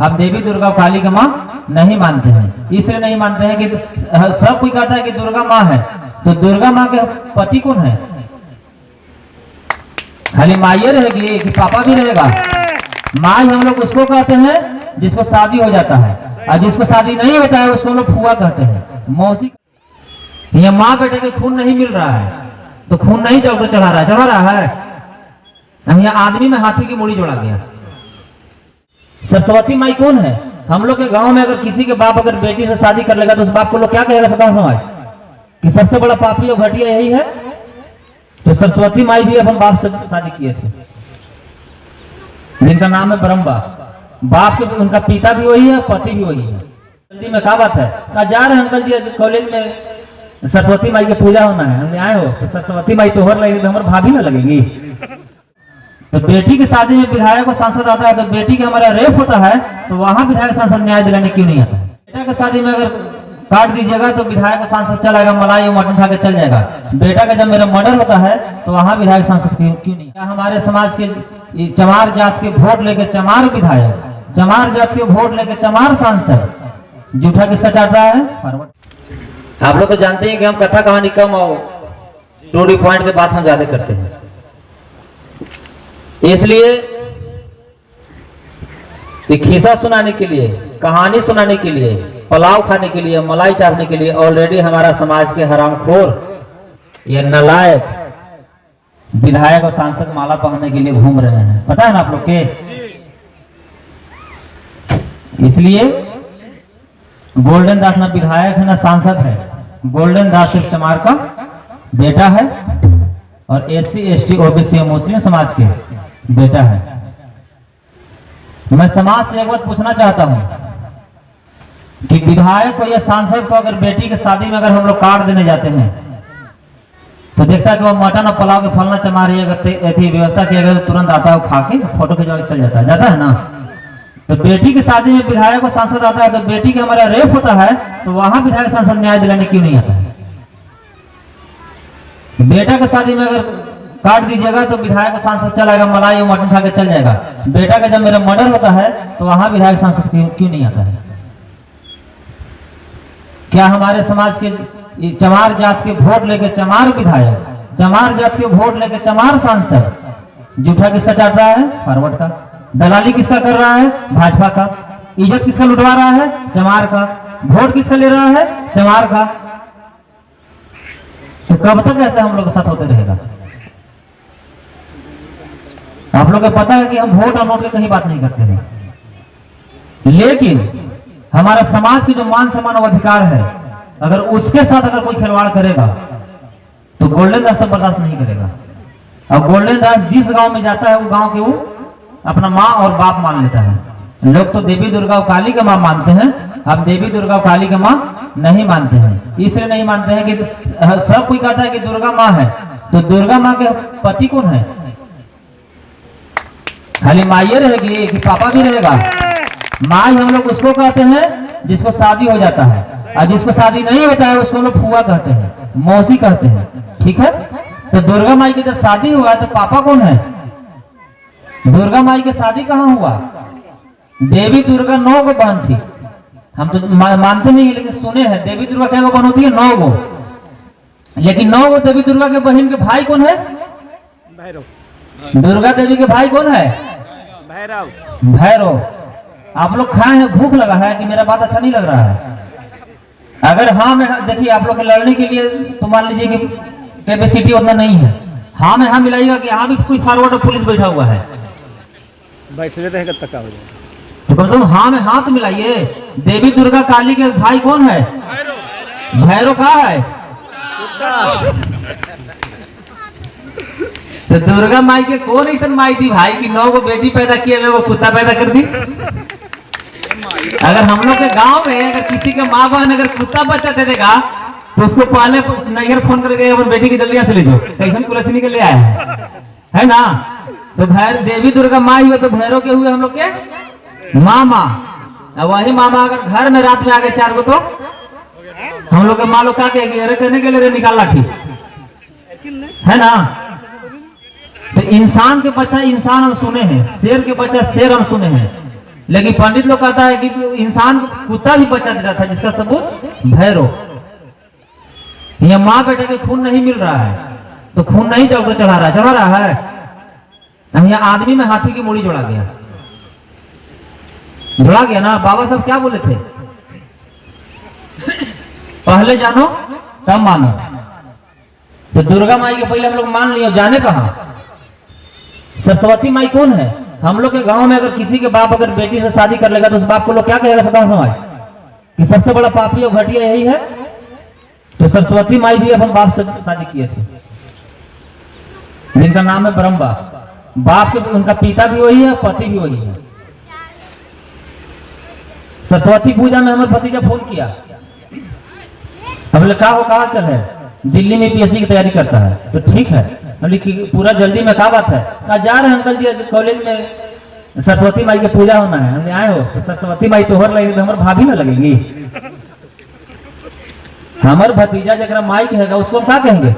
हम देवी दुर्गा और काली का माँ नहीं मानते हैं। इसलिए नहीं मानते हैं कि सब कोई कहता है कि दुर्गा माँ है, तो दुर्गा माँ के पति कौन है? खाली माँ ये रहेगी कि पापा भी रहेगा? माँ हम लोग उसको कहते हैं जिसको शादी हो जाता है, और जिसको शादी नहीं होता है उसको हम लोग फुआ कहते हैं, मौसी। ये माँ बेटे के खून नहीं मिल रहा है तो खून नहीं डॉक्टर चढ़ा रहा है। यहाँ आदमी में हाथी की मूड़ी जोड़ा गया। सरस्वती माई कौन है? हम लोग के गांव में अगर किसी के बाप अगर बेटी से शादी कर लेगा तो उस बाप को लोग क्या कहेगा? गाँव समाज कि सबसे बड़ा पापी और घटिया यही है। तो सरस्वती माई भी अपन बाप से शादी किए थे, जिनका नाम है ब्रह्मा। बाप के उनका पिता भी वही है, पति भी वही है। जल्दी में क्या बात है? जा रहे हैं अंकल जी कॉलेज में, सरस्वती माई की पूजा होना है, हमने आए हो तो सरस्वती माई तोहर लगेगी तो हमारे भाभी ना लगेगी। तो बेटी की शादी में विधायक और सांसद आता है, तो बेटी का हमारा रेप होता है तो वहां विधायक सांसद न्याय दिलाने क्यों नहीं आता है? बेटा की शादी में अगर काट दीजिएगा तो विधायक और सांसद चलाएगा, मलाई और मटन खा के चल जाएगा। बेटा का जब मेरा मर्डर होता है तो वहां विधायक सांसद क्यों नहीं? हमारे समाज के चमार जात के वोट लेके चमार विधायक, चमार जात के वोट लेके चमार सांसद, जूठा किसका चाट रहा है? फॉरवर्ड। आप लोग तो जानते हैं कि हम कथा कहानी कम और टू दी पॉइंट के बात हम ज्यादा करते हैं, इसलिए खिस्सा सुनाने के लिए, कहानी सुनाने के लिए, पुलाव खाने के लिए, मलाई चाटने के लिए ऑलरेडी हमारा समाज के हरामखोर ये नालायक विधायक और सांसद माला पहनने के लिए घूम रहे हैं। पता है ना आप लोग के? इसलिए गोल्डन दास ना विधायक है ना सांसद है। गोल्डन दास सिर्फ चमार का बेटा है और SC ST OBC और मुस्लिम समाज के बेटा है। मैं समाज से एक बात पूछना चाहता हूं कि विधायक को या सांसद को अगर बेटी की शादी में अगर हम लोग कार्ड देने जाते हैं तो देखता है कि वो मटन और पुलाव के फलना चमारी अगर ऐसी व्यवस्था की अगर तुरंत आता है, खा के फोटो खिंचवा के चल जाता है ना। तो बेटी की शादी में विधायक और सांसद आता है तो बेटी का हमारा रेप होता है तो वहां विधायक सांसद न्याय दिलाने क्यों नहीं आता है? बेटा की शादी में अगर काट दीजिएगा तो विधायक और सांसद चलाएगा, मलाई और मटन खा के चल जाएगा। बेटा का जब मेरा मर्डर होता है तो वहां विधायक सांसद क्यों नहीं आता है? क्या हमारे समाज के चमार जात के वोट लेके चमार विधायक, चमार जात के वोट लेके चमार सांसद, जूठा किसका चाट रहा है? फॉरवर्ड का। दलाली किसका कर रहा है? भाजपा का। इज्जत किसका लुटवा रहा है? चमार का। वोट किसका ले रहा है? चमार का। तो कब तक ऐसा हम लोग के साथ होते रहेगा? आप लोग को पता है कि हम वोट और नोट की कहीं बात नहीं करते हैं, लेकिन हमारा समाज की जो मान सम्मान और अधिकार है, अगर उसके साथ अगर कोई खिलवाड़ करेगा तो गोल्डन दास तो बर्दाश्त नहीं करेगा। और गोल्डन दास जिस गांव में जाता है वो गांव के वो अपना माँ और बाप मान लेता है। लोग तो देवी दुर्गा और काली का माँ मानते हैं, हम देवी दुर्गा और काली का माँ नहीं मानते हैं। इसलिए नहीं मानते हैं कि सब कोई कहता है कि दुर्गा माँ है, तो दुर्गा माँ के पति कौन है? खाली माँ ये रहेगी कि पापा भी रहेगा? माँ हम लोग उसको कहते हैं जिसको शादी हो जाता है, और जिसको शादी नहीं होता है उसको हम लोग फुआ कहते हैं, मौसी कहते हैं। ठीक है? तो दुर्गा माई की जब शादी हुआ तो पापा कौन है? दुर्गा माई की शादी कहाँ हुआ? देवी दुर्गा 9 गो बहन थी। हम तो मानते नहीं लेकिन सुने हैं देवी दुर्गा क्या गो बहन होती है? 9 गो। लेकिन 9 गो देवी दुर्गा के बहन के भाई कौन है? भैरव। दुर्गा देवी के भाई कौन है? भैरव। भैरव। आप लोग खाए हैं, भूख लगा है कि मेरा बात अच्छा नहीं लग रहा है? अगर हाँ में देखिए आप लोग के लड़ने के लिए तो मान लीजिए कि कैपेसिटी उतना नहीं है, हाँ में हाँ मिलाइएगा कि हाँ भी कोई फॉरवर्ड और पुलिस बैठा हुआ है, बैठे रहते हैं तक हो जाए तो कम से कम हाँ में हाँ तो मिलाइए। देवी दुर्गा काली के भाई कौन है? भैरव कहाँ है? तो दुर्गा माई के कौन ऐसा माई थी भाई कि 9 गो बेटी पैदा किए वो कुत्ता पैदा कर दी? अगर हम लोग के गांव में अगर किसी के माँ बहन अगर कुत्ता बच्चा दे देगा तो उसको पहले नैहर फोन करके अपन बेटी की जल्दी से ले जाओ, कैसे कुलछनी के ले आए है ना। तो देवी दुर्गा माँ हुए तो भैरव के हुए हम लोग के मामा। वही मामा अगर घर में रात में आगे 4 गो तो हम लोग के माँ लोग क्या कहेगी? अरे कहने के लिए निकाल लाठी है ना। तो इंसान के बच्चा इंसान हम सुने हैं, शेर के बच्चा शेर हम सुने हैं, लेकिन पंडित लोग कहता है कि इंसान कुत्ता भी बचा देता था, जिसका सबूत भैरव। यहाँ माँ बेटे के खून नहीं मिल रहा है तो खून नहीं डॉक्टर चढ़ा रहा है, चढ़ा रहा है। यहाँ आदमी में हाथी की मूड़ी जोड़ा गया, जोड़ा गया ना। बाबा साहब क्या बोले थे, पहले जानो तब मानो। तो दुर्गा माई के पहले हम लोग मान लिए, जाने कहा। सरस्वती माई कौन है? हम लोग के गांव में अगर किसी के बाप अगर बेटी से शादी कर लेगा तो उस बाप को लोग क्या कहेगा? गांव समाज कि सबसे बड़ा पापी और घटिया यही है। तो सरस्वती माई भी अपन बाप से शादी किए थे, जिनका नाम है ब्रह्म बाप। बाप के उनका पिता भी वही है, पति भी वही है। सरस्वती पूजा में हमारे भतीजा फोन किया, अब बोले कहा हो, कहा चल है? दिल्ली में पीएससी की तैयारी करता है। तो ठीक है, पूरा जल्दी में क्या बात है? जा रहे हैं अंकल जी कॉलेज में सरस्वती माई की पूजा होना है, हमने आए हो। तो सरस्वती माई तोहर लगेगी तो हमारे भाभी ना लगेगी? हमारे भतीजा जरा माई कहेगा उसको हम क्या कहेंगे?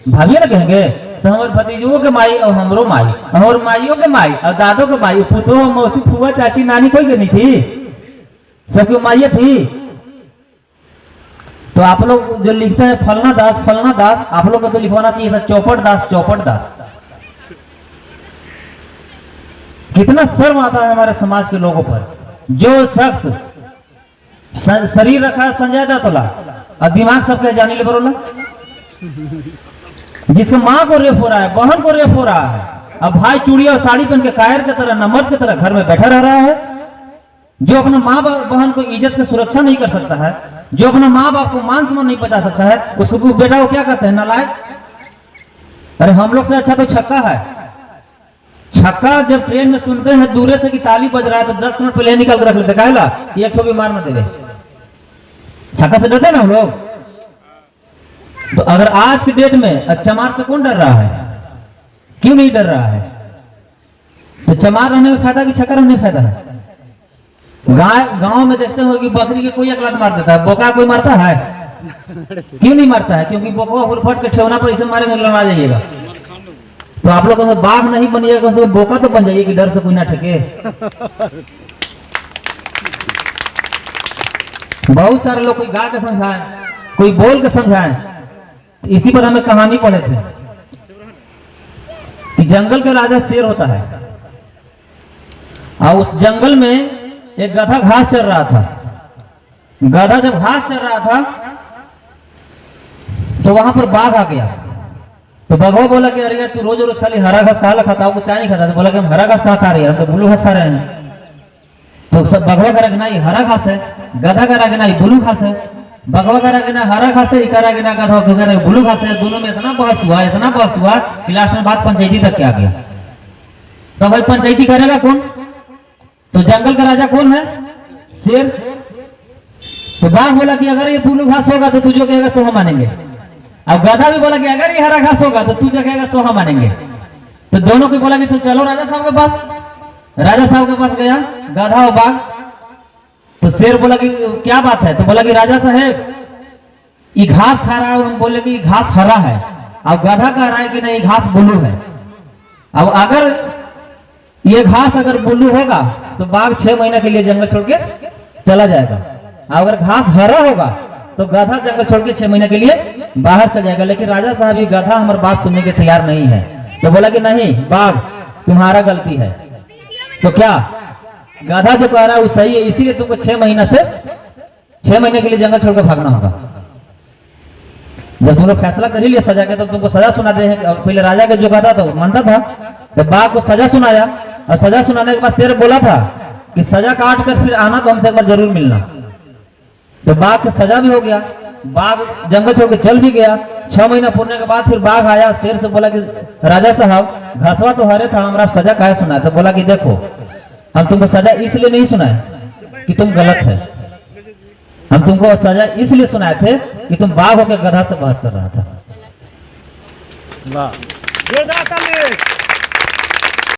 भाभी ना कहेंगे? तो हमारे भतीजों के माई और हमरो माई और माइयों के माई और दादों के माई, पुतो मौसी फुआ चाची नानी कोई के नहीं थी, सबकी माइया थी। तो आप लोग जो लिखते हैं फलना दास, आप लोग को तो लिखवाना चाहिए था चौपट दास। कितना शर्म आता है हमारे समाज के लोगों पर। जो शख्स शरीर रखा है संजय दत्त और दिमाग सबके जाने ले बरोला, जिसके माँ को रेप हो रहा है, बहन को रेप हो रहा है, अब भाई चूड़िया और साड़ी पहन के कायर की तरह, नमक की तरह घर में बैठा रह रहा है। जो अपना माँ बहन को इज्जत की सुरक्षा नहीं कर सकता है, जो अपना माँ बाप को मान सम्मान नहीं बचा सकता है, उसको बेटा को क्या कहते हैं? नालायक। अरे हम लोग से अच्छा तो छक्का है। छक्का जब ट्रेन में सुनते हैं दूरे से कि ताली बज रहा है तो 10 मिनट पहले निकल कर रख लेते, कहला कि एक ठो बीमार मत देवे। छक्का से डरते ना हम लोग। तो अगर आज की डेट में चमार से कौन डर रहा है? क्यों नहीं डर रहा है? तो चमार रहने में फायदा कि छक्का रहने में फायदा है? गांव में देखते हो कि बकरी के कोई अकलात मार देता है, बोका कोई मारता है? क्यों नहीं मारता है? क्योंकि बोका हुरफट के ठेवना पर इसे मारेंगे, लड़ा जाइएगा। तो आप लोग बाघ नहीं बनिएगा, बोका तो बन जाइए कि डर से कोई ना ठेके। बहुत सारे लोग कोई गा के समझाए, कोई बोल के समझाए। इसी पर हमें कहानी पढ़े थे कि जंगल का राजा शेर होता है और उस जंगल में एक गधा घास चर रहा था। गधा जब घास चर रहा था तो वहां पर बाघ आ गया। तो बघवा बोला कि अरे यार तू रोज रोज खाली हरा घास खा खाता, कुछ क्या नहीं खाता? तो बोला कि हम हरा घास कहाँ खा रहे हैं, हम तो ब्लू घास खा रहे हैं। तो सब बघवा करा कि नहीं हरा घास है, गधा करा कि नहीं ब्लू घास है। बघवा करा कि ना हरा घास है, करा कि ना गधा ब्लू घास है। दोनों में इतना बहस हुआ कि लास्ट में बात पंचायती तक के आ गया। तो भाई पंचायती करेगा कौन? तो जंगल का राजा कौन है? शेर। तो बाघ बोला कि अगर ये ब्लू घास होगा तो तू जो कहेगा सो हम मानेंगे। अब गधा भी बोला कि अगर ये हरा घास होगा तो तू जो कहेगा सो हम मानेंगे। तो दोनों को बोला कि तो चलो राजा साहब के पास। राजा साहब के पास गया गधा और बाघ। तो शेर बोला कि क्या बात है? तो बोला कि राजा साहब ये घास खा रहा है, हम बोले कि घास हरा है। अब गधा कह रहा है कि नहीं घास ब्लू है। अब अगर ये घास अगर ब्लू होगा तो बाघ 6 महीने के लिए जंगल छोड़ के चला जाएगा। अगर घास हरा होगा तो गधा जंगल छोड़ के 6 महीने के लिए बाहर चल जाएगा। लेकिन राजा साहब ये गधा हमारी बात सुनने के तैयार नहीं है। तो बोला कि नहीं बाघ तुम्हारा गलती है। तो क्या गधा जो कह रहा है वो सही है, इसीलिए तुमको 6 महीने के लिए जंगल छोड़कर भागना होगा। जब तुम लोग फैसला कर ही लिया सजा के, तो तुमको सजा सुना दे। पहले राजा के जो गधा था मानता था, तो बाघ को सजा सुनाया और सजा सुनाने के बाद शेर बोला था कि सजा काट कर फिर आना तो हमसे एक बार जरूर मिलना। तो बाघ का सजा भी हो गया, बाघ जंगल छोड़ के चल भी गया। 6 महीना पूरने के बाद फिर बाघ आया, शेर से बोला कि राजा साहब घसवा तो हरे था, हमारा सजा काहे सुनाया? तो बोला कि देखो हम तुमको सजा इसलिए नहीं सुनाए कि तुम गलत है, हम तुमको सजा इसलिए सुनाए थे कि तुम बाघ होकर गधा से बहस कर रहा था। वाह।